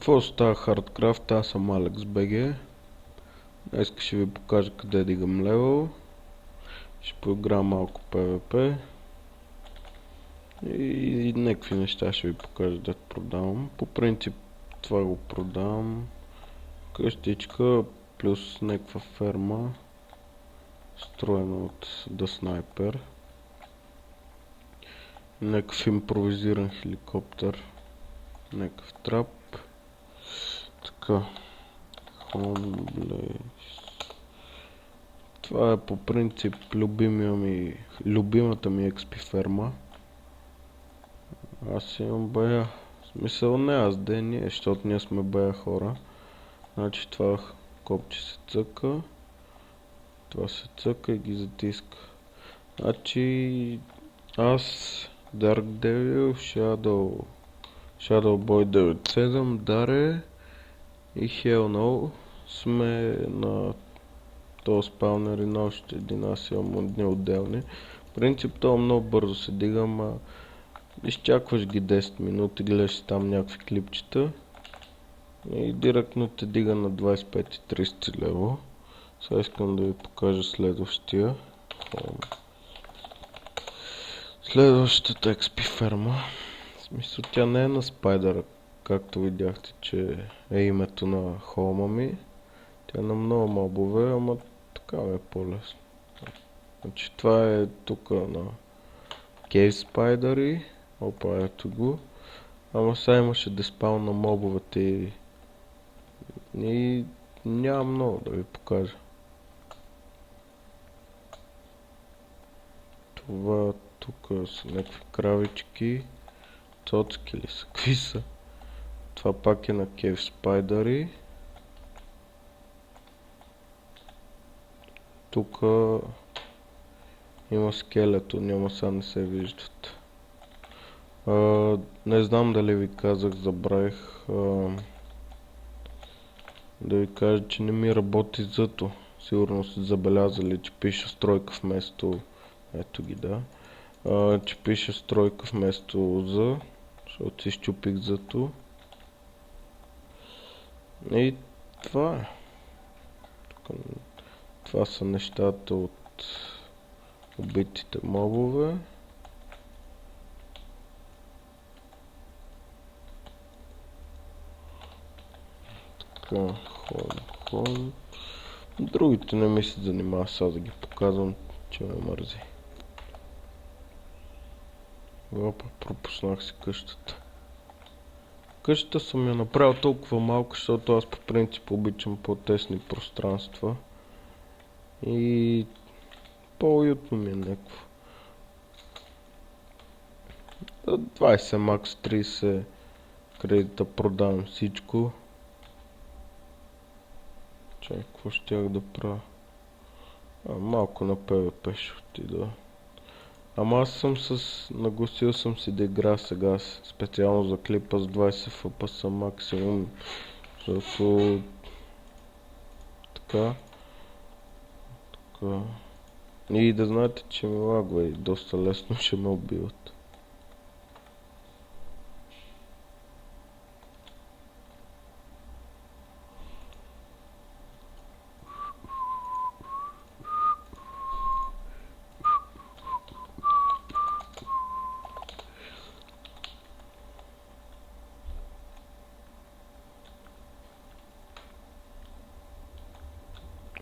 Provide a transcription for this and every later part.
Какво става Hardcraft? Аз съм Алекс БГ. Днес ще ви покажа къде дигам левел. Ще поиграя малко PvP. И някакви неща ще ви покажа да продавам. По принцип това го продавам. Къщичка плюс някаква ферма. Строена от The Sniper. Някакъв импровизиран хеликоптер. Някакъв трап. Така. Homeblaze. Това е по принцип любимата ми XP ферма. Аз имам бая. В смисъл не аз, де ние, защото ние сме бая хора. Значи това копче се цъка. Това се цъка и ги затиска. Значи аз Dark Devil, Shadowboy 97, Даре и Hell No сме на този спаунер и на още един, аз имам дни отделни. В принцип това много бързо се дига, ама изчакваш ги 10 минути, гледаш там някакви клипчета и директно те дига на 25 и 30 лево. Сега искам да ви покажа следващия. Следващата XP ферма. В смисъл тя не е на спайдъра, както видяхте, че е името на холма ми. Тя е на много мобове, ама такава е по-лесно. Значи това е тук на Cave Spider. Опа, ето го. Ама сега имаше деспаун на мобовете и няма много да ви покажа. Това тук са някакви кравички. Цоцки ли са? Какви са? Това пак е на Cave Spider. Тук има скелето, няма сега не се виждат. Не знам дали ви казах, забравих да ви кажа, че не ми работи зъто. Сигурно сте забелязали, че пише стройка вместо... Ето ги, да. Че пише стройка вместо З, защото си щупих зъто. И това е. Това са нещата от убитите мобове. Така, хон. Другите не ми се занимава сега да ги показвам, че ме мързи. Опа, пропуснах си къщата. Къщата съм я направил толкова малко, защото аз по принцип обичам по-тесни пространства. И по-уютно ми е някакво. 20 макс 30 кредита продавам всичко. Чай, какво щях да правя? Малко на PvP ще отида. Ама аз нагласил съм си да игра сега специално за клипа с 20 FPS максимум. Защото... Така. И да знаете, че ми лагва и доста лесно ще ме убиват.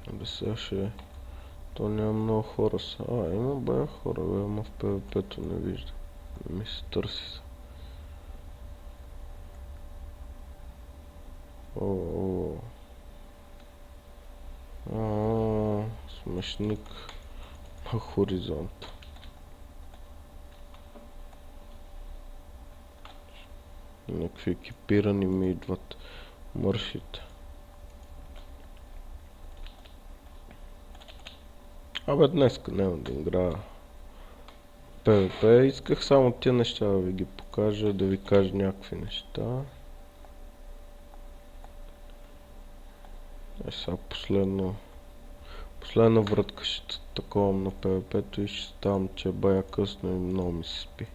Абе сега ще... То няма много хора са. Има бая хора, бе, ама в PvP-то не вижда. Не ми се търси са. Смешник на хоризонта. Някакви екипирани ми идват мършите. Абе днеска няма да играя PvP. Исках само тия неща да ви ги покажа, да ви кажа някакви неща. Сега последна вратка ще таковам на PvP-то и ще ставам, че е бая късно и много ми се спи.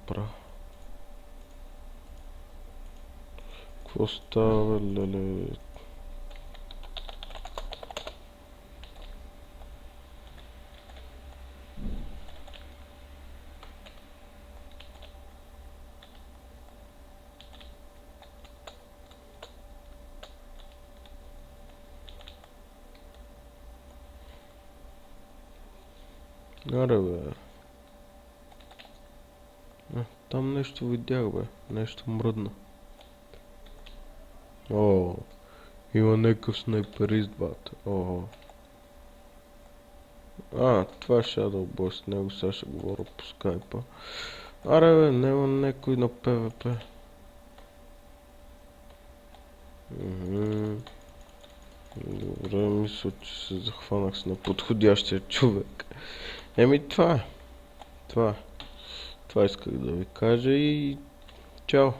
направя? Какво става, леле? Аре бе. Там нещо видях бе. Нещо мръдна. О, има някакъв снайперист, бат. О. Това е Shadow Boy, с него сега ще говоря по скайпа. Аре бе, няма някой на ПВП. Добре, мисля, че се захванах с неподходящия човек. Това е. Това исках да ви кажа и чао.